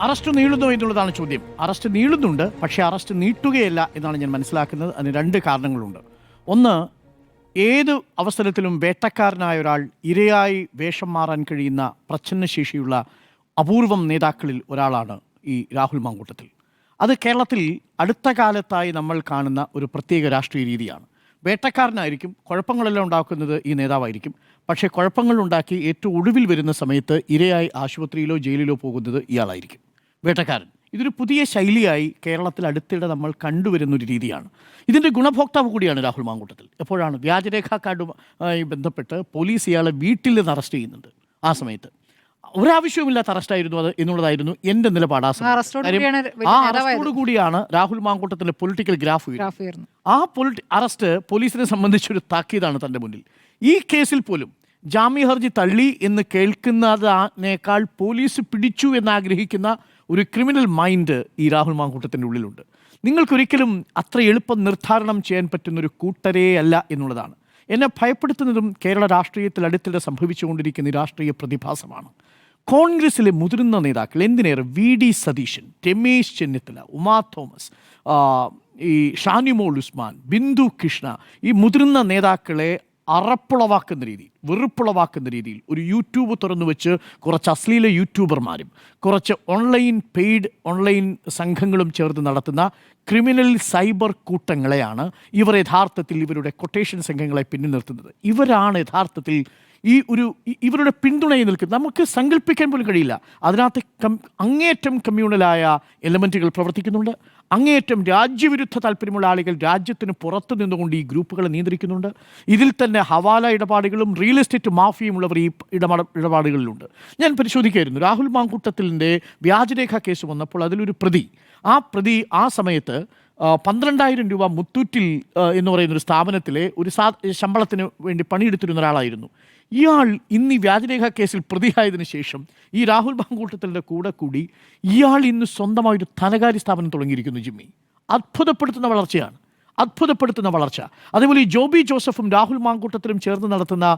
Arrest നീളുന്നു എന്നുള്ളതാണ് ചോദ്യം. അറസ്റ്റ് നീളുന്നുണ്ട്, പക്ഷേ അറസ്റ്റ് നീട്ടുകയല്ല എന്നാണ് ഞാൻ മനസ്സിലാക്കുന്നത്. അതിന് രണ്ട് കാരണങ്ങളുണ്ട്. ഒന്ന്, ഏത് അവസരത്തിലും വേട്ടക്കാരനായ ഒരാൾ ഇരയായി വേഷം മാറാൻ കഴിയുന്ന പ്രച്ഛന്നശേഷിയുള്ള അപൂർവം നേതാക്കളിൽ ഒരാളാണ് ഈ രാഹുൽ മാങ്കൂട്ടത്തിൽ. അത് കേരളത്തിൽ അടുത്ത കാലത്തായി നമ്മൾ കാണുന്ന ഒരു പ്രത്യേക രാഷ്ട്രീയ രീതിയാണ്. വേട്ടക്കാരനായിരിക്കും, കുഴപ്പങ്ങളെല്ലാം ഉണ്ടാക്കുന്നത് ഈ നേതാവായിരിക്കും. പക്ഷേ കുഴപ്പങ്ങളുണ്ടാക്കി ഏറ്റവും ഒടുവിൽ വരുന്ന സമയത്ത് ഇരയായി ആശുപത്രിയിലോ ജയിലിലോ പോകുന്നത് ഇയാളായിരിക്കും, വേട്ടക്കാരൻ. ഇതൊരു പുതിയ ശൈലിയായി കേരളത്തിൽ അടുത്തിടെ നമ്മൾ കണ്ടുവരുന്നൊരു രീതിയാണ്. ഇതിൻ്റെ ഗുണഭോക്താവ് കൂടിയാണ് രാഹുൽ മാങ്കൂട്ടത്തിൽ. എപ്പോഴാണ് വ്യാജരേഖാ കാർഡുമായി ബന്ധപ്പെട്ട് പോലീസ് ഇയാളെ വീട്ടിൽ നിന്ന് അറസ്റ്റ് ചെയ്യുന്നുണ്ട്. ആ സമയത്ത് ഒരാവശ്യവുമില്ലാത്ത അറസ്റ്റായിരുന്നു അത് എന്നുള്ളതായിരുന്നു എൻ്റെ നിലപാട്. ആ അറസ്റ്റോടു കൂടിയാണ് രാഹുൽ മാങ്കൂട്ടത്തിൻ്റെ പൊളിറ്റിക്കൽ ഗ്രാഫ് ഉയർന്നത്. ആ അറസ്റ്റ് പോലീസിനെ സംബന്ധിച്ചൊരു താക്കീതാണ് തൻ്റെ മുന്നിൽ. ഈ കേസിൽ പോലും ജാമ്യ ഹർജി തള്ളി എന്ന് കേൾക്കുന്നതിനേക്കാൾ പോലീസ് പിടിച്ചു എന്നാഗ്രഹിക്കുന്ന ഒരു ക്രിമിനൽ മൈൻഡ് ഈ രാഹുൽ മാങ്കൂട്ടത്തിൻ്റെ ഉള്ളിലുണ്ട്. നിങ്ങൾക്കൊരിക്കലും അത്ര എളുപ്പം നിർദ്ധാരണം ചെയ്യാൻ പറ്റുന്നൊരു കൂട്ടരേ അല്ല എന്നുള്ളതാണ്. എന്നെ ഭയപ്പെടുത്തുന്നതും കേരള രാഷ്ട്രീയത്തിൽ അടുത്തിടെ സംഭവിച്ചുകൊണ്ടിരിക്കുന്ന ഈ രാഷ്ട്രീയ പ്രതിഭാസമാണ്. കോൺഗ്രസിലെ മുതിർന്ന നേതാക്കൾ, എന്തിനേറെ VD സതീശൻ, രമേശ് ചെന്നിത്തല, ഉമാ തോമസ്, ഈ ഷാനിമോൾ ഉസ്മാൻ, ബിന്ദു കൃഷ്ണ, ഈ മുതിർന്ന നേതാക്കളെ അറപ്പുളവാക്കുന്ന രീതിയിൽ, വെറുപ്പുളവാക്കുന്ന രീതിയിൽ ഒരു യൂട്യൂബ് തുറന്നു വെച്ച് കുറച്ച് അശ്ലീല യൂട്യൂബർമാരും കുറച്ച് പെയ്ഡ് ഓൺലൈൻ സംഘങ്ങളും ചേർന്ന് നടത്തുന്ന ക്രിമിനൽ സൈബർ കൂട്ടങ്ങളെയാണ് ഇവർ യഥാർത്ഥത്തിൽ ഇവരുടെ കൊട്ടേഷൻ സംഘങ്ങളെ പിന്നിൽ നിർത്തുന്നത്. ഇവരാണ് യഥാർത്ഥത്തിൽ ഇവരുടെ പിന്തുണയിൽ നിൽക്കുന്നത്. നമുക്ക് സങ്കല്പിക്കാൻ പോലും കഴിയില്ല. അതിനകത്ത് അങ്ങേയറ്റം കമ്മ്യൂണലായ എലമെൻറ്റുകൾ പ്രവർത്തിക്കുന്നുണ്ട്. അങ്ങേയറ്റം രാജ്യവിരുദ്ധ താല്പര്യമുള്ള ആളുകൾ രാജ്യത്തിന് പുറത്തു നിന്നുകൊണ്ട് ഈ ഗ്രൂപ്പുകളെ നിയന്ത്രിക്കുന്നുണ്ട്. ഇതിൽ തന്നെ ഹവാല ഇടപാടുകളും റിയൽ എസ്റ്റേറ്റ് മാഫിയും ഉള്ളവർ ഈ ഇടപാടുകളിലുണ്ട്. ഞാൻ പരിശോധിക്കുകയായിരുന്നു. രാഹുൽ മാങ്കൂട്ടത്തിൻ്റെ വ്യാജരേഖാ കേസ് വന്നപ്പോൾ അതിലൊരു പ്രതി, ആ പ്രതി ആ സമയത്ത് 12,000 രൂപ മുത്തൂറ്റിൽ എന്ന് പറയുന്നൊരു സ്ഥാപനത്തിലെ ഒരു ശമ്പളത്തിന് വേണ്ടി പണിയെടുത്തിരുന്ന ഒരാളായിരുന്നു. ഇയാൾ ഇന്ന് ഈ വ്യാജരേഖാ കേസിൽ പ്രതിയായതിനു ശേഷം ഈ രാഹുൽ മാങ്കൂട്ടത്തിൻ്റെ കൂടെ കൂടി ഇയാൾ ഇന്ന് സ്വന്തമായൊരു ധനകാര്യ സ്ഥാപനം തുടങ്ങിയിരിക്കുന്നു. ജിമ്മി, അത്ഭുതപ്പെടുത്തുന്ന വളർച്ചയാണ്, അത്ഭുതപ്പെടുത്തുന്ന വളർച്ച. അതേപോലെ ഈ ജോബി ജോസഫും രാഹുൽ മാങ്കൂട്ടത്തിലും ചേർന്ന് നടത്തുന്ന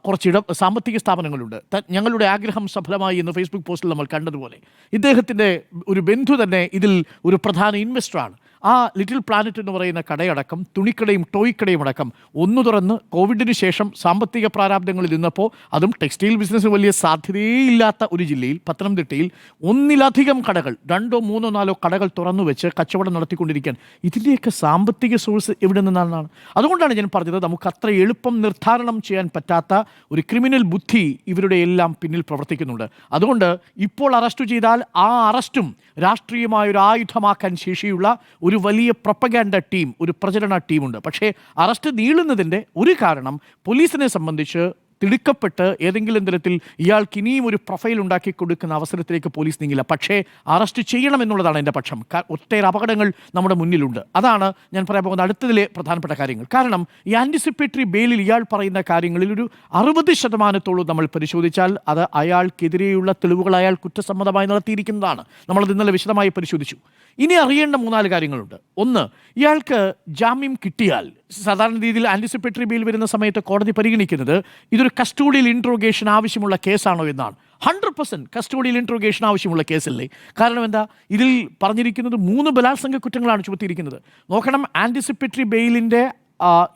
കുറച്ച് സാമ്പത്തിക സ്ഥാപനങ്ങളുണ്ട്. ഞങ്ങളുടെ ആഗ്രഹം സഫലമായി എന്ന് ഫേസ്ബുക്ക് പോസ്റ്റിൽ നമ്മൾ കണ്ടതുപോലെ ഇദ്ദേഹത്തിൻ്റെ ഒരു ബന്ധു തന്നെ ഇതിൽ ഒരു പ്രധാന ഇൻവെസ്റ്ററാണ്. ആ ലിറ്റിൽ പ്ലാനറ്റ് എന്ന് പറയുന്ന കടയടക്കം തുണിക്കടയും ടോയ്ക്കടയും അടക്കം ഒന്ന് തുറന്ന് കോവിഡിന് ശേഷം സാമ്പത്തിക പ്രാരാബ്ദങ്ങളിൽ നിന്നപ്പോൾ, അതും ടെക്സ്റ്റൈൽ ബിസിനസ്സിന് വലിയ സാധ്യതയില്ലാത്ത ഒരു ജില്ലയിൽ, പത്തനംതിട്ടയിൽ ഒന്നിലധികം കടകൾ, 2, 3, 4 കടകൾ തുറന്നു വെച്ച് കച്ചവടം നടത്തിക്കൊണ്ടിരിക്കാൻ ഇതിൻ്റെയൊക്കെ സാമ്പത്തിക സോഴ്സ് എവിടെ നിന്നാണ്? അതുകൊണ്ടാണ് ഞാൻ പറഞ്ഞത്, നമുക്ക് അത്ര എളുപ്പം നിർദ്ധാരണം ചെയ്യാൻ പറ്റാത്ത ഒരു ക്രിമിനൽ ബുദ്ധി ഇവരുടെ എല്ലാം പിന്നിൽ പ്രവർത്തിക്കുന്നുണ്ട്. അതുകൊണ്ട് ഇപ്പോൾ അറസ്റ്റ് ചെയ്താൽ ആ അറസ്റ്റും രാഷ്ട്രീയമായ ഒരു ആയുധമാക്കാൻ ശേഷിയുള്ള ഒരു വലിയ പ്രൊപ്പഗാൻഡ ടീം, ഒരു പ്രചരണ ടീമുണ്ട്. പക്ഷേ അറസ്റ്റ് നീളുന്നതിൻ്റെ ഒരു കാരണം പോലീസിനെ സംബന്ധിച്ച് തിടുക്കപ്പെട്ട് ഏതെങ്കിലും തരത്തിൽ ഇയാൾക്ക് ഇനിയും ഒരു പ്രൊഫൈൽ ഉണ്ടാക്കി കൊടുക്കുന്ന അവസരത്തിലേക്ക് പോലീസ് നീങ്ങില്ല. പക്ഷേ അറസ്റ്റ് ചെയ്യണമെന്നുള്ളതാണ് എൻ്റെ പക്ഷം. ഒട്ടേറെ അപകടങ്ങൾ നമ്മുടെ മുന്നിലുണ്ട്. അതാണ് ഞാൻ പറയാൻ പോകുന്ന അടുത്തതിലെ പ്രധാനപ്പെട്ട കാര്യങ്ങൾ. കാരണം ഈ ആൻറ്റിസിപ്പേറ്ററി ബെയിലിൽ ഇയാൾ പറയുന്ന കാര്യങ്ങളിൽ ഒരു 60% നമ്മൾ പരിശോധിച്ചാൽ അത് അയാൾക്കെതിരെയുള്ള തെളിവുകൾ അയാൾ കുറ്റസമ്മതമായി നടത്തിയിരിക്കുന്നതാണ്. നമ്മളത് ഇന്നലെ വിശദമായി പരിശോധിച്ചു. ഇനി അറിയേണ്ട 3-4 കാര്യങ്ങളുണ്ട്. ഒന്ന്, ഇയാൾക്ക് ജാമ്യം കിട്ടിയാൽ സാധാരണ രീതിയിൽ ആൻറ്റിസിപ്പേറ്ററി ബെയിൽ വരുന്ന സമയത്ത് കോടതി പരിഗണിക്കുന്നത് ഇതൊരു കസ്റ്റോഡിയൽ ഇൻട്രോഗേഷൻ ആവശ്യമുള്ള കേസാണോ എന്നാണ്. 100% കസ്റ്റോഡിയൽ ഇൻട്രോഗേഷൻ ആവശ്യമുള്ള കേസല്ലേ? കാരണം എന്താ, ഇതിൽ പറഞ്ഞിരിക്കുന്നത് 3 ബലാത്സംഗ കുറ്റങ്ങളാണ് ചുമത്തിയിരിക്കുന്നത്. നോക്കണം, ആൻറ്റിസിപ്പേറ്ററി ബെയിലിൻ്റെ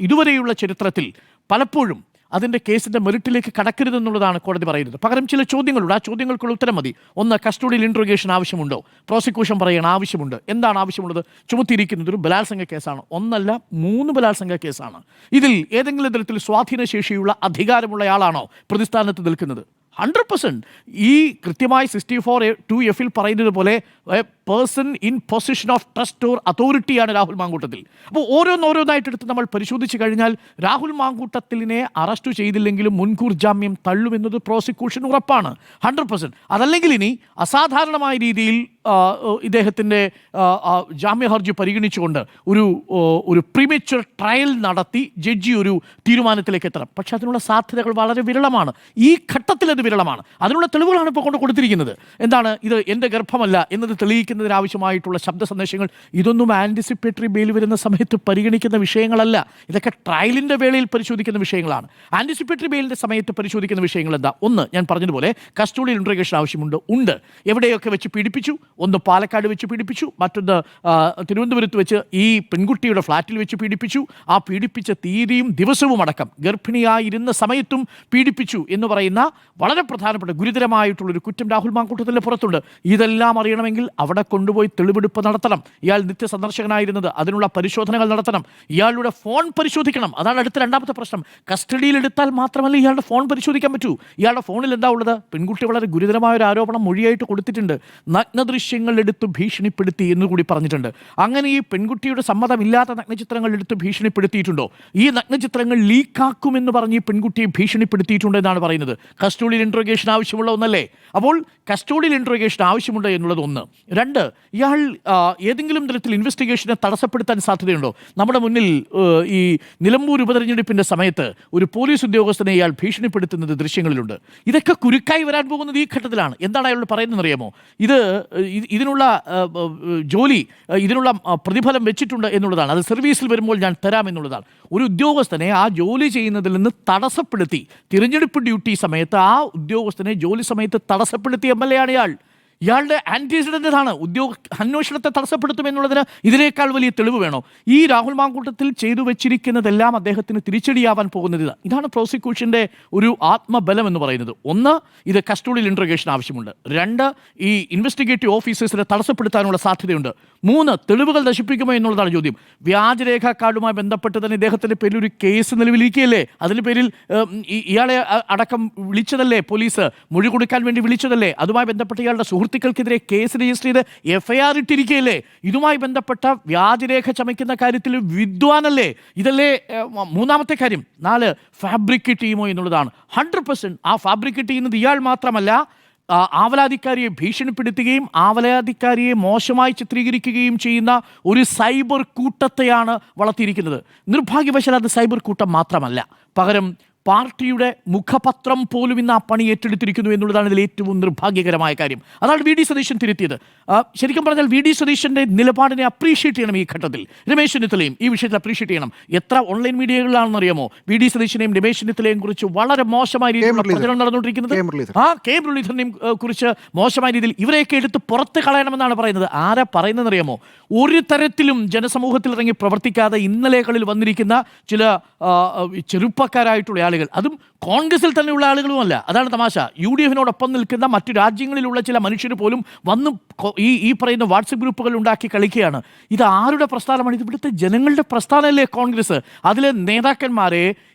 ഇതുവരെയുള്ള ചരിത്രത്തിൽ പലപ്പോഴും അതിൻ്റെ കേസിൻ്റെ മെറിറ്റിലേക്ക് കടക്കരുതെന്നുള്ളതാണ് കോടതി പറയുന്നത്. പകരം ചില ചോദ്യങ്ങളുണ്ട്. ആ ചോദ്യങ്ങൾക്കുള്ള ഉത്തരം മതി. ഒന്ന്, കസ്റ്റോഡിയൽ ഇൻട്രോഗേഷൻ ആവശ്യമുണ്ടോ? പ്രോസിക്യൂഷൻ പറയണം ആവശ്യമുണ്ട്. എന്താണ് ആവശ്യമുള്ളത്? ചുമത്തിയിരിക്കുന്നത് ഒരു ബലാത്സംഗ കേസാണ്. 1 അല്ല 3 ബലാത്സംഗ കേസാണ്. ഇതിൽ ഏതെങ്കിലും തരത്തിൽ സ്വാധീനശേഷിയുള്ള അധികാരമുള്ളയാളാണോ പ്രതിസ്ഥാനത്ത് നിൽക്കുന്നത്? 100%. ഈ കൃത്യമായി 64(2)(f) പറയുന്നത് പോലെ person in position of trust or അതോറിറ്റിയാണ് രാഹുൽ മാങ്കൂട്ടത്തിൽ. അപ്പോൾ ഓരോന്നായിട്ടെടുത്ത് നമ്മൾ പരിശോധിച്ച് കഴിഞ്ഞാൽ രാഹുൽ മാങ്കൂട്ടത്തിലിനെ അറസ്റ്റ് ചെയ്തില്ലെങ്കിലും മുൻകൂർ ജാമ്യം തള്ളുമെന്നത് പ്രോസിക്യൂഷൻ ഉറപ്പാണ്. 100%. അതല്ലെങ്കിൽ ഇനി അസാധാരണമായ രീതിയിൽ ഇദ്ദേഹത്തിൻ്റെ ജാമ്യ ഹർജി പരിഗണിച്ചുകൊണ്ട് ഒരു പ്രീമച്വർ ട്രയൽ നടത്തി ജഡ്ജി ഒരു തീരുമാനത്തിലേക്ക് എത്തണം. പക്ഷെ അതിനുള്ള സാധ്യതകൾ വളരെ വിരളമാണ്. ഈ ഘട്ടത്തിൽ അത് വിരളമാണ്. അതിനുള്ള തെളിവുകളാണ് ഇപ്പോൾ കൊടുത്തിരിക്കുന്നത്. എന്താണ് ഇത് എൻ്റെ ഗർഭമല്ല എന്നത് തെളിയിക്കുന്നതിനാവശ്യമായിട്ടുള്ള ശബ്ദ സന്ദേശങ്ങൾ. ഇതൊന്നും ആൻറ്റിസിപ്പേറ്ററി ബെയിൽ വരുന്ന സമയത്ത് പരിഗണിക്കുന്ന വിഷയങ്ങളല്ല. ഇതൊക്കെ ട്രയലിൻ്റെ വേളയിൽ പരിശോധിക്കുന്ന വിഷയങ്ങളാണ്. ആൻറ്റിസിപ്പേറ്ററി ബെയിലിൻ്റെ സമയത്ത് പരിശോധിക്കുന്ന വിഷയങ്ങൾ എന്താ? ഒന്ന്, ഞാൻ പറഞ്ഞതുപോലെ കസ്റ്റഡിയൽ ഇൻട്രോഗേഷൻ ആവശ്യമുണ്ട്. എവിടെയൊക്കെ വെച്ച് പീഡിപ്പിച്ചു? ഒന്ന് പാലക്കാട് വെച്ച് പീഡിപ്പിച്ചു, മറ്റൊന്ന് തിരുവനന്തപുരത്ത് വെച്ച് ഈ പെൺകുട്ടിയുടെ ഫ്ലാറ്റിൽ വെച്ച് പീഡിപ്പിച്ചു. ആ പീഡിപ്പിച്ച തീയതിയും ദിവസവും അടക്കം ഗർഭിണിയായിരുന്ന സമയത്തും പീഡിപ്പിച്ചു എന്ന് പറയുന്ന വളരെ പ്രധാനപ്പെട്ട ഗുരുതരമായിട്ടുള്ളൊരു കുറ്റം രാഹുൽ മാങ്കൂട്ടത്തിൻ്റെ പുറത്തുണ്ട്. ഇതെല്ലാം അറിയണമെങ്കിൽ അവിടെ കൊണ്ടുപോയി തെളിവെടുപ്പ് നടത്തണം. ഇയാൾ നിത്യസന്ദർശകനായിരുന്നത്, അതിനുള്ള പരിശോധനകൾ നടത്തണം. ഇയാളുടെ ഫോൺ പരിശോധിക്കണം. അതാണ് അടുത്ത രണ്ടാമത്തെ പ്രശ്നം. കസ്റ്റഡിയിൽ എടുത്താൽ മാത്രമല്ല ഇയാളുടെ ഫോൺ പരിശോധിക്കാൻ പറ്റൂ. ഇയാളുടെ ഫോണിൽ എന്താ ഉള്ളത്? പെൺകുട്ടി വളരെ ഗുരുതരമായ ഒരു ആരോപണം മൊഴിയായിട്ട് കൊടുത്തിട്ടുണ്ട്. നഗ്നദൃശ്യങ്ങൾ എടുത്ത് ഭീഷണിപ്പെടുത്തി എന്നുകൂടി പറഞ്ഞിട്ടുണ്ട്. അങ്ങനെ ഈ പെൺകുട്ടിയുടെ സമ്മതമില്ലാത്ത നഗ്നചിത്രങ്ങൾ എടുത്ത് ഭീഷണിപ്പെടുത്തിയിട്ടുണ്ടോ? ഈ നഗ്നചിത്രങ്ങൾ ലീക്കാക്കുമെന്ന് പറഞ്ഞ് ഈ പെൺകുട്ടിയെ ഭീഷണിപ്പെടുത്തിയിട്ടുണ്ട് എന്നാണ് പറയുന്നത്. കസ്റ്റഡിയൽ ഇൻട്രോഗേഷൻ ആവശ്യമുള്ള ഒന്നല്ലേ? അപ്പോൾ കസ്റ്റഡിയൽ ഇൻട്രോഗേഷൻ ആവശ്യമുണ്ട് എന്നുള്ളത് ഒന്ന്. രണ്ട്, ഇയാൾ ഏതെങ്കിലും തരത്തിൽ ഇൻവെസ്റ്റിഗേഷനെ തടസ്സപ്പെടുത്താൻ സാധ്യതയുണ്ടോ? നമ്മുടെ മുന്നിൽ ഈ നിലമ്പൂർ ഉപതെരഞ്ഞെടുപ്പിൻ്റെ സമയത്ത് ഒരു പോലീസ് ഉദ്യോഗസ്ഥനെ ഇയാൾ ഭീഷണിപ്പെടുത്തുന്നത് ദൃശ്യങ്ങളിലുണ്ട്. ഇതൊക്കെ കുരുക്കായി വരാൻ പോകുന്നത് ഈ ഘട്ടത്തിലാണ്. എന്താണ് അയാൾ പറയുന്നത് അറിയാമോ? ഇതിനുള്ള ജോലി, ഇതിനുള്ള പ്രതിഫലം വെച്ചിട്ടുണ്ട് എന്നുള്ളതാണ്. അത് സർവീസിൽ വരുമ്പോൾ ഞാൻ തരാം എന്നുള്ളതാണ്. ഒരു ഉദ്യോഗസ്ഥനെ ആ ജോലി ചെയ്യുന്നതിൽ നിന്ന് തടസ്സപ്പെടുത്തി, തിരഞ്ഞെടുപ്പ് ഡ്യൂട്ടി സമയത്ത് ആ ഉദ്യോഗസ്ഥനെ ജോലി സമയത്ത് തടസ്സപ്പെടുത്തിയ MLA ആണ് ഇയാൾ. ഇയാളുടെ ആൻറ്റിസിഡൻ്റാണ്. അന്വേഷണത്തെ തടസ്സപ്പെടുത്തുമെന്നുള്ളതിന് ഇതിനേക്കാൾ വലിയ തെളിവ് വേണോ? ഈ രാഹുൽ മാങ്കൂട്ടത്തിൽ ചെയ്തു വെച്ചിരിക്കുന്നതെല്ലാം അദ്ദേഹത്തിന് തിരിച്ചടിയാവാൻ പോകുന്നത് ഇതാണ് പ്രോസിക്യൂഷൻ്റെ ഒരു ആത്മബലം എന്ന് പറയുന്നത്. ഒന്ന്, ഇത് കസ്റ്റഡിയൽ ഇൻട്രോഗേഷൻ ആവശ്യമുണ്ട്. രണ്ട്, ഈ ഇൻവെസ്റ്റിഗേറ്റീവ് ഓഫീസേഴ്സിനെ തടസ്സപ്പെടുത്താനുള്ള സാധ്യതയുണ്ട്. മൂന്ന്, തെളിവുകൾ നശിപ്പിക്കുമോ എന്നുള്ളതാണ് ചോദ്യം. വ്യാജരേഖ കാർഡുമായി ബന്ധപ്പെട്ട് തന്നെ ഇദ്ദേഹത്തിൻ്റെ പേരിൽ ഒരു കേസ് നിലവിലിരിക്കുകയല്ലേ? അതിൻ്റെ പേരിൽ ഇയാളെ അടക്കം വിളിച്ചതല്ലേ പോലീസ്? മൊഴി കൊടുക്കാൻ വേണ്ടി വിളിച്ചതല്ലേ? അതുമായി ബന്ധപ്പെട്ട് ഇയാളുടെ സുഹൃത്തുക്കൾക്കെതിരെ കേസ് രജിസ്റ്റർ ചെയ്ത് FIR ഇട്ടിരിക്കുകയല്ലേ? ഇതുമായി ബന്ധപ്പെട്ട വ്യാജരേഖ ചമയ്ക്കുന്ന കാര്യത്തിൽ വിദ്വാനല്ലേ? ഇതല്ലേ മൂന്നാമത്തെ കാര്യം. 4, ഫാബ്രിക്കേറ്റ് ചെയ്യുമോ എന്നുള്ളതാണ്. 100% ആ ഫാബ്രിക്കേറ്റ് ചെയ്യുന്നത് ഇയാൾ മാത്രമല്ല, ആവലാധിക്കാരിയെ ഭീഷണിപ്പെടുത്തുകയും ആവലാധിക്കാരിയെ മോശമായി ചിത്രീകരിക്കുകയും ചെയ്യുന്ന ഒരു സൈബർ കൂട്ടത്തെയാണ് വളർത്തിയിരിക്കുന്നത്. നിർഭാഗ്യവശാൽ അത് സൈബർ കൂട്ടം മാത്രമല്ല, പകരം പാർട്ടിയുടെ മുഖപത്രം പോലും ഇന്ന് ആ പണി ഏറ്റെടുത്തിരിക്കുന്നു എന്നുള്ളതാണ് ഇതിൽ ഏറ്റവും നിർഭാഗ്യകരമായ കാര്യം. അതാണ് VD സതീശൻ തിരുത്തിയത്. ശരിക്കും പറഞ്ഞാൽ VD സതീശൻ്റെ നിലപാടിനെ അപ്രീഷിയേറ്റ് ചെയ്യണം. ഈ ഘട്ടത്തിൽ രമേശ് ചെന്നിത്തലയും ഈ വിഷയത്തിൽ അപ്രീഷിയേറ്റ് ചെയ്യണം. എത്ര ഓൺലൈൻ മീഡിയകളിലാണെന്നറിയാമോ VD സതീശനെയും രമേശ് ചെന്നിത്തലയും കുറിച്ച് വളരെ മോശമായ രീതിയിലുള്ള പ്രചരണം നടന്നുകൊണ്ടിരിക്കുന്നത്. കെ മുരളീധരനെയും കുറിച്ച് മോശമായ രീതിയിൽ ഇവരെയൊക്കെ എടുത്ത് പുറത്ത് കളയണമെന്നാണ് പറയുന്നത്. ആരാ പറയുന്നതെന്നറിയാമോ? ഒരു തരത്തിലും ജനസമൂഹത്തിൽ ഇറങ്ങി പ്രവർത്തിക്കാതെ ഇന്നലെകളിൽ വന്നിരിക്കുന്ന ചില ചെറുപ്പക്കാരായിട്ടുള്ള ആളുകൾ, അതും കോൺഗ്രസിൽ തന്നെയുള്ള ആളുകളുമല്ല. അതാണ് തമാശ. UDFിനോടൊപ്പം നിൽക്കുന്ന മറ്റു രാജ്യങ്ങളിലുള്ള ചില മനുഷ്യർ പോലും വന്ന് ഈ പറയുന്ന വാട്സപ്പ് ഗ്രൂപ്പുകൾ ഉണ്ടാക്കി കളിക്കുകയാണ്. ഇത് ആരുടെ പ്രസ്ഥാനമാണ്? ഇത് ഇവിടുത്തെ ജനങ്ങളുടെ പ്രസ്ഥാനമല്ലേ കോൺഗ്രസ്? അതിലെ നേതാക്കന്മാരെ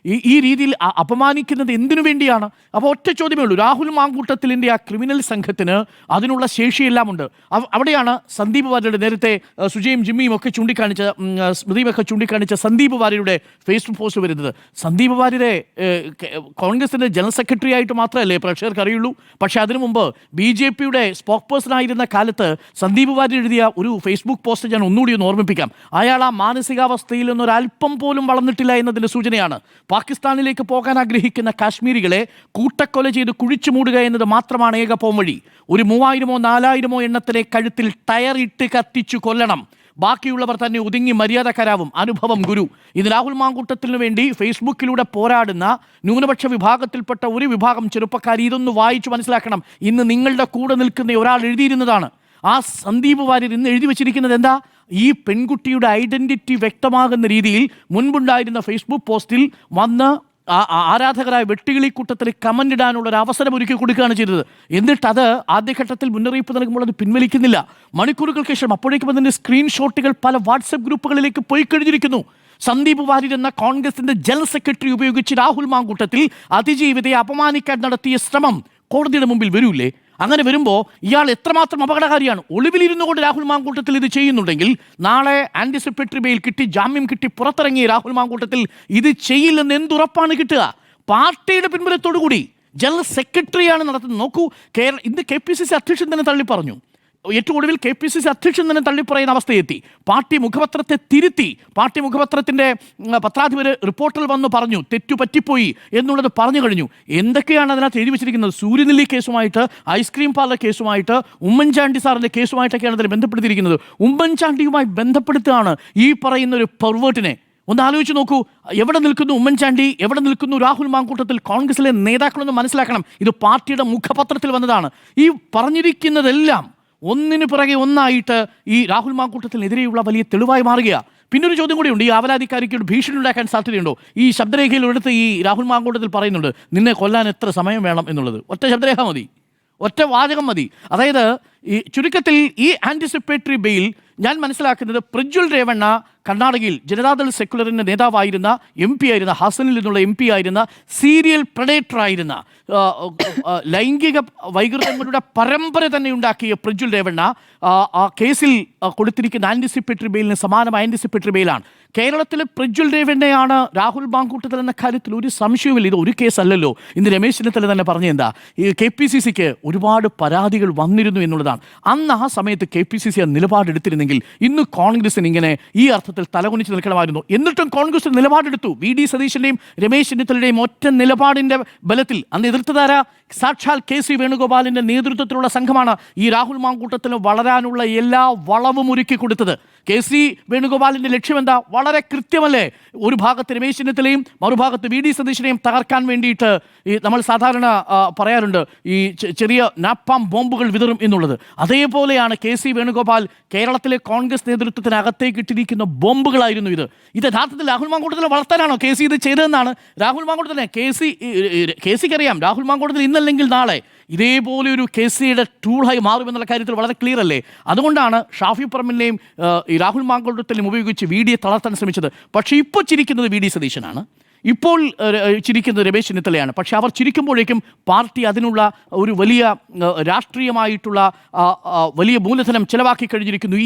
ഈ രീതിയിൽ അപമാനിക്കുന്നത് എന്തിനു വേണ്ടിയാണ്? അപ്പോൾ ഒറ്റ ചോദ്യമേ ഉള്ളൂ. രാഹുൽ മാങ്കൂട്ടത്തിലിൻ്റെ ആ ക്രിമിനൽ സംഘത്തിന് അതിനുള്ള ശേഷിയെല്ലാം ഉണ്ട്. അവിടെയാണ് സന്ദീപ് വാര്യരുടെ, നേരത്തെ സുജയും ജിമ്മിയും ഒക്കെ ചൂണ്ടിക്കാണിച്ച, സ്മൃതിയും ഒക്കെ ചൂണ്ടിക്കാണിച്ച സന്ദീപ് വാര്യരുടെ ഫേസ്ബുക്ക് പോസ്റ്റ് വരുന്നത്. സന്ദീപ് വാര്യരെ കോൺഗ്രസിൻ്റെ ജനറൽ സെക്രട്ടറി ആയിട്ട് മാത്രമല്ലേ പ്രേക്ഷകർക്ക് അറിയുള്ളൂ. പക്ഷേ അതിനു മുമ്പ് BJPയുടെ സ്പോക്ക് പേഴ്സൺ ആയിരുന്ന കാലത്ത് സന്ദീപ് വാര്യർ എഴുതിയ ഒരു ഫേസ്ബുക്ക് പോസ്റ്റ് ഞാൻ ഒന്നുകൂടി ഒന്ന് ഓർമ്മിപ്പിക്കാം. അയാൾ ആ മാനസികാവസ്ഥയിൽ നിന്നൊരല്പം പോലും വളർന്നിട്ടില്ല എന്നതിൻ്റെ സൂചനയാണ്. പാകിസ്ഥാനിലേക്ക് പോകാൻ ആഗ്രഹിക്കുന്ന കാശ്മീരികളെ കൂട്ടക്കൊല ചെയ്ത് കുഴിച്ചു മൂടുക എന്നത് മാത്രമാണ് ഏക പോംവഴി. ഒരു 3000-ഓ 4000-ഓ എണ്ണത്തിലെ കഴുത്തിൽ ടയറിട്ട് കത്തിച്ചു കൊല്ലണം. ബാക്കിയുള്ളവർ തന്നെ ഒതുങ്ങി മര്യാദക്കാരാവും. അനുഭവം ഗുരു. ഇത് രാഹുൽ മാങ്കൂട്ടത്തിന് വേണ്ടി ഫേസ്ബുക്കിലൂടെ പോരാടുന്ന ന്യൂനപക്ഷ വിഭാഗത്തിൽപ്പെട്ട ഒരു വിഭാഗം ചെറുപ്പക്കാർ ഇതൊന്ന് വായിച്ചു മനസ്സിലാക്കണം. ഇന്ന് നിങ്ങളുടെ കൂടെ നിൽക്കുന്ന ഒരാൾ എഴുതിയിരുന്നതാണ്. ആ സന്ദീപ് വാര്യർ ഇന്ന് എഴുതി വച്ചിരിക്കുന്നത് എന്താ? ഈ പെൺകുട്ടിയുടെ ഐഡൻറ്റിറ്റി വ്യക്തമാകുന്ന രീതിയിൽ മുൻപുണ്ടായിരുന്ന ഫേസ്ബുക്ക് പോസ്റ്റിൽ വന്ന് ആരാധകരായ വെട്ടുകിളിക്കൂട്ടത്തിൽ കമൻ്റ് ഇടാനുള്ള ഒരു അവസരം ഒരുക്കി കൊടുക്കുകയാണ് ചെയ്തത്. എന്നിട്ടത് ആദ്യഘട്ടത്തിൽ മുന്നറിയിപ്പ് നൽകുമ്പോൾ അത് പിൻവലിക്കുന്നില്ല. മണിക്കൂറുകൾക്ക് ശേഷം അപ്പോഴേക്കും അതിൻ്റെ സ്ക്രീൻഷോട്ടുകൾ പല വാട്സപ്പ് ഗ്രൂപ്പുകളിലേക്ക് പോയി കഴിഞ്ഞിരിക്കുന്നു. സന്ദീപ് വാര്യർ എന്ന കോൺഗ്രസിൻ്റെ ജനറൽ സെക്രട്ടറി ഉപയോഗിച്ച് രാഹുൽ മാങ്കൂട്ടത്തിൽ അതിജീവിതയെ അപമാനിക്കാൻ നടത്തിയ ശ്രമം കോടതിയുടെ മുമ്പിൽ വരൂലേ? അങ്ങനെ വരുമ്പോൾ ഇയാൾ എത്രമാത്രം അപകടകാരിയാണ്. ഒളിവിലിരുന്നു കൊണ്ട് രാഹുൽ മാങ്കൂട്ടത്തിൽ ഇത് ചെയ്യുന്നുണ്ടെങ്കിൽ നാളെ ആൻറ്റിസിപ്പേറ്ററി ബെയിൽ കിട്ടി, ജാമ്യം കിട്ടി പുറത്തിറങ്ങിയ രാഹുൽ മാങ്കൂട്ടത്തിൽ ഇത് ചെയ്യില്ലെന്ന് എന്തുറപ്പാണ് കിട്ടുക? പാർട്ടിയുടെ പിൻബലത്തോടു കൂടി ജനറൽ സെക്രട്ടറിയാണ് നടത്തുന്നത്. നോക്കൂ, ഇന്ന് KPCC അധ്യക്ഷൻ തന്നെ തള്ളി പറഞ്ഞു. ഏറ്റവും ഒടുവിൽ KPCC അധ്യക്ഷൻ തന്നെ തള്ളിപ്പറയുന്ന അവസ്ഥയെത്തി. പാർട്ടി മുഖപത്രത്തെ തിരുത്തി. പാർട്ടി മുഖപത്രത്തിൻ്റെ പത്രാധിപർ റിപ്പോർട്ടിൽ വന്ന് പറഞ്ഞു തെറ്റുപറ്റിപ്പോയി എന്നുള്ളത് പറഞ്ഞു കഴിഞ്ഞു. എന്തൊക്കെയാണ് അതിനകത്ത് എഴുതി വെച്ചിരിക്കുന്നത്? സൂര്യനെല്ലി കേസുമായിട്ട്, ഐസ്ക്രീം പാർലർ കേസുമായിട്ട്, ഉമ്മൻചാണ്ടി സാറിൻ്റെ കേസുമായിട്ടൊക്കെയാണ് അതിൽ ബന്ധപ്പെടുത്തിയിരിക്കുന്നത്. ഉമ്മൻചാണ്ടിയുമായി ബന്ധപ്പെടുത്തുകയാണ് ഈ പറയുന്ന ഒരു പെർവേർട്ടിനെ. ഒന്ന് ആലോചിച്ച് നോക്കൂ, എവിടെ നിൽക്കുന്നു ഉമ്മൻചാണ്ടി, എവിടെ നിൽക്കുന്നു രാഹുൽ മാങ്കൂട്ടത്തിൽ? കോൺഗ്രസിലെ നേതാക്കളൊന്ന് മനസ്സിലാക്കണം, ഇത് പാർട്ടിയുടെ മുഖപത്രത്തിൽ വന്നതാണ്. ഈ പറഞ്ഞിരിക്കുന്നതെല്ലാം ഒന്നിനു പിറകെ ഒന്നായിട്ട് ഈ രാഹുൽ മാങ്കൂട്ടത്തിനെതിരെയുള്ള വലിയ തെളിവായി മാറുകയാണ്. പിന്നൊരു ചോദ്യം കൂടിയുണ്ട്, ഈ ആവലാതിക്കാരിക്ക് ഭീഷണി ഉണ്ടാക്കാൻ സാധ്യതയുണ്ടോ? ഈ ശബ്ദരേഖയിൽ എടുത്ത് ഈ രാഹുൽ മാങ്കൂട്ടത്തിൽ പറയുന്നുണ്ട് നിന്നെ കൊല്ലാൻ എത്ര സമയം വേണം എന്നുള്ളത്. ഒറ്റ ശബ്ദരേഖ മതി, ഒറ്റ വാചകം മതി. അതായത് ഈ ചുരുക്കത്തിൽ ഈ ആൻറ്റിസിപ്പേറ്ററി ബെയിൽ ഞാൻ മനസ്സിലാക്കുന്നത് പ്രജ്വൽ രേവണ്ണ കർണാടകയിൽ ജനതാദൾ സെക്യുലറിൻ്റെ നേതാവായിരുന്ന MP ആയിരുന്ന, ഹാസനിൽ നിന്നുള്ള MP ആയിരുന്ന, സീരിയൽ പ്രഡേറ്റർ ആയിരുന്ന, ലൈംഗിക വൈകൃതങ്ങളുടെ പരമ്പര തന്നെ ഉണ്ടാക്കിയ പ്രജ്വൽ രേവണ്ണ ആ കേസിൽ കൊടുത്തിരിക്കുന്ന ആൻറ്റിസിപ്പേറ്ററി ബെയിലിന് സമാനമായ ആൻറ്റിസിപ്പേറ്ററി ബെയിലാണ്. കേരളത്തിലെ പ്രജ്വൽ രേവണ്ണയാണ് രാഹുൽ മാങ്കൂട്ടത്തിൽ എന്ന കാര്യത്തിൽ ഒരു സംശയവുമില്ല. ഇത് ഒരു കേസല്ലല്ലോ. ഇന്ന് രമേശ് ചെന്നിത്തല തന്നെ പറഞ്ഞെന്താ, ഈ KPCCക്ക് ഒരുപാട് പരാതികൾ വന്നിരുന്നു എന്നുള്ളതാണ്. അന്ന് ആ സമയത്ത് KPCC നിലപാടെടുത്തിരുന്നെങ്കിൽ ഇന്ന് കോൺഗ്രസിന് ഇങ്ങനെ ഈ അർത്ഥത്തിൽ തലകുനിച്ച് നിൽക്കണമായിരുന്നു. എന്നിട്ടും കോൺഗ്രസ് നിലപാടെടുത്തു. VD സതീശൻ്റെയും രമേശ് ചെന്നിത്തലയുടെയും ഒറ്റ നിലപാടിൻ്റെ ബലത്തിൽ അന്ന് എതിർത്തതാരാ? സാക്ഷാൽ KC വേണുഗോപാലിൻ്റെ നേതൃത്വത്തിലുള്ള സംഘമാണ് ഈ രാഹുൽ മാങ്കൂട്ടത്തിന് വളരാനുള്ള എല്ലാ വളവും ഒരുക്കി കൊടുത്തത്. KC വേണുഗോപാലിൻ്റെ ലക്ഷ്യം എന്താ? വളരെ കൃത്യമല്ലേ? ഒരു ഭാഗത്ത് രമേശ് ചെന്നിത്തലയും മറുഭാഗത്ത് VD സതീശനെയും തകർക്കാൻ വേണ്ടിയിട്ട് ഈ നമ്മൾ സാധാരണ പറയാറുണ്ട് ഈ ചെറിയ നാപ്പാം ബോംബുകൾ വിതറും എന്നുള്ളത്. അതേപോലെയാണ് KC വേണുഗോപാൽ കേരളത്തിലെ കോൺഗ്രസ് നേതൃത്വത്തിനകത്തേക്ക് ഇട്ടിരിക്കുന്ന ബോംബുകളായിരുന്നു ഇത്. യഥാർത്ഥത്തിൽ രാഹുൽ മാങ്കൂട്ടത്തിനെ വളർത്താനാണോ KC ഇത് ചെയ്തതെന്നാണ് രാഹുൽ മാങ്കൂട്ടത്തിനെ KCക്ക് അറിയാം. രാഹുൽ മാങ്കൂട്ടത്തിൽ ഇന്നല്ലെങ്കിൽ നാളെ ഇതേപോലെ ഒരു KCയുടെ ടൂളായി മാറുമെന്നുള്ള കാര്യത്തിൽ വളരെ ക്ലിയർ അല്ലേ? അതുകൊണ്ടാണ് ഷാഫി പറമ്പിലിനെയും ഈ രാഹുൽ മാങ്കൂട്ടത്തിലും ഉപയോഗിച്ച് VDയെ തളർത്താൻ ശ്രമിച്ചത്. പക്ഷേ ഇപ്പോൾ ചിരിക്കുന്നത് VD സതീശനാണ്, ഇപ്പോൾ ചിരിക്കുന്നത് രമേശ് ചെന്നിത്തലയാണ്. പക്ഷെ അവർ ചിരിക്കുമ്പോഴേക്കും പാർട്ടി അതിനുള്ള ഒരു വലിയ രാഷ്ട്രീയമായിട്ടുള്ള വലിയ മൂലധനം ചിലവാക്കി കഴിഞ്ഞിരിക്കുന്നു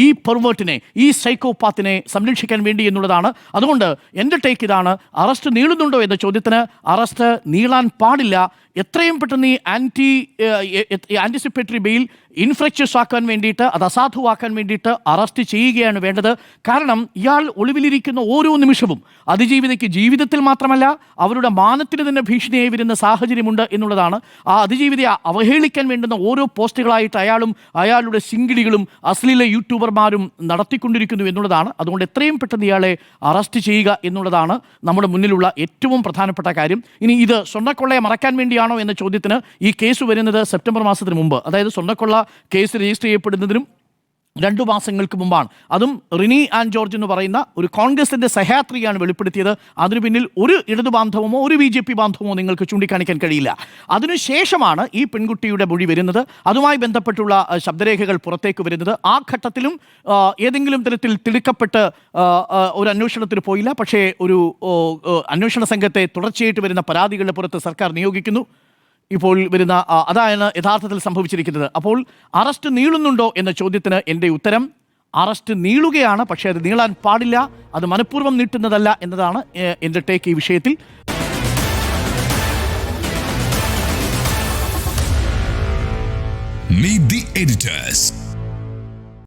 ഈ പെർവേർട്ടിനെ, ഈ സൈക്കോപാത്തിനെ സംരക്ഷിക്കാൻ വേണ്ടി എന്നുള്ളതാണ്. അതുകൊണ്ട് എൻ്റെ ടേക്ക് ഇതാണ്, അറസ്റ്റ് നീളുന്നുണ്ടോ എന്ന ചോദ്യത്തിന് അറസ്റ്റ് നീളാൻ പാടില്ല. എത്രയും പെട്ടെന്ന് ഈ ആൻറ്റിസിപ്പേറ്ററി ബെയിൽ ഇൻഫ്രക്ഷ്യസ് ആക്കാൻ വേണ്ടിയിട്ട്, അത് അസാധുവാക്കാൻ വേണ്ടിയിട്ട് അറസ്റ്റ് ചെയ്യുകയാണ് വേണ്ടത്. കാരണം ഇയാൾ ഒളിവിലിരിക്കുന്ന ഓരോ നിമിഷവും അതിജീവിതയ്ക്ക് ജീവിതത്തിൽ മാത്രമല്ല അവരുടെ മാനത്തിന് തന്നെ ഭീഷണിയായി വരുന്ന സാഹചര്യമുണ്ട് എന്നുള്ളതാണ്. ആ അതിജീവിതയെ അവഹേളിക്കാൻ വേണ്ടുന്ന ഓരോ പോസ്റ്റുകളായിട്ട് അയാളും അയാളുടെ ശിങ്കിടികളും അശ്ലീല യൂട്യൂബർമാരും നടത്തിക്കൊണ്ടിരിക്കുന്നു എന്നുള്ളതാണ്. അതുകൊണ്ട് എത്രയും പെട്ടെന്ന് ഇയാളെ അറസ്റ്റ് ചെയ്യുക എന്നുള്ളതാണ് നമ്മുടെ മുന്നിലുള്ള ഏറ്റവും പ്രധാനപ്പെട്ട കാര്യം. ഇനി ഇത് സ്വർണ്ണക്കൊള്ളയെ മറയ്ക്കാൻ വേണ്ടിയാണോ എന്ന ചോദ്യത്തിന് ഈ കേസ് വരുന്നത് സെപ്റ്റംബർ മാസത്തിന് മുമ്പ്, അതായത് സ്വർണ്ണക്കൊള്ള കേസ് രജിസ്റ്റർ ചെയ്യപ്പെടുന്നതിനും 2 മാസങ്ങൾക്ക് മുമ്പാണ്. അതും റിനി ആൻ ജോർജ് എന്ന് പറയുന്ന ഒരു കോൺഗ്രസിൻ്റെ സഹയാത്രികയാണ് വെളിപ്പെടുത്തിയത്. അതിനു പിന്നിൽ ഒരു ഇടതു ബാന്ധവമോ ഒരു BJP ബാന്ധവമോ നിങ്ങൾക്ക് ചൂണ്ടിക്കാണിക്കാൻ കഴിയില്ല. അതിനുശേഷമാണ് ഈ പെൺകുട്ടിയുടെ മൊഴി വരുന്നത്, അതുമായി ബന്ധപ്പെട്ടുള്ള ശബ്ദരേഖകൾ പുറത്തേക്ക് വരുന്നത്. ആ ഘട്ടത്തിലും ഏതെങ്കിലും തരത്തിൽ തിടുക്കപ്പെട്ട് ഒരു അന്വേഷണത്തിന് പോയില്ല. പക്ഷേ ഒരു അന്വേഷണ സംഘത്തെ തുടർച്ചയായിട്ട് വരുന്ന പരാതികളുടെ പുറത്ത് സർക്കാർ നിയോഗിക്കുന്നു. ഇപ്പോൾ വരുന്ന അതാണ് യഥാർത്ഥത്തിൽ സംഭവിച്ചിരിക്കുന്നത്. അപ്പോൾ അറസ്റ്റ് നീളുന്നുണ്ടോ എന്ന ചോദ്യത്തിന് എൻ്റെ ഉത്തരം അറസ്റ്റ് നീളുകയാണ്, പക്ഷേ അത് നീളാൻ പാടില്ല, അത് മനഃപൂർവ്വം നീട്ടുന്നതല്ല എന്നതാണ് എൻ്റെ ടേക്ക് ഈ വിഷയത്തിൽ. Meet the editors.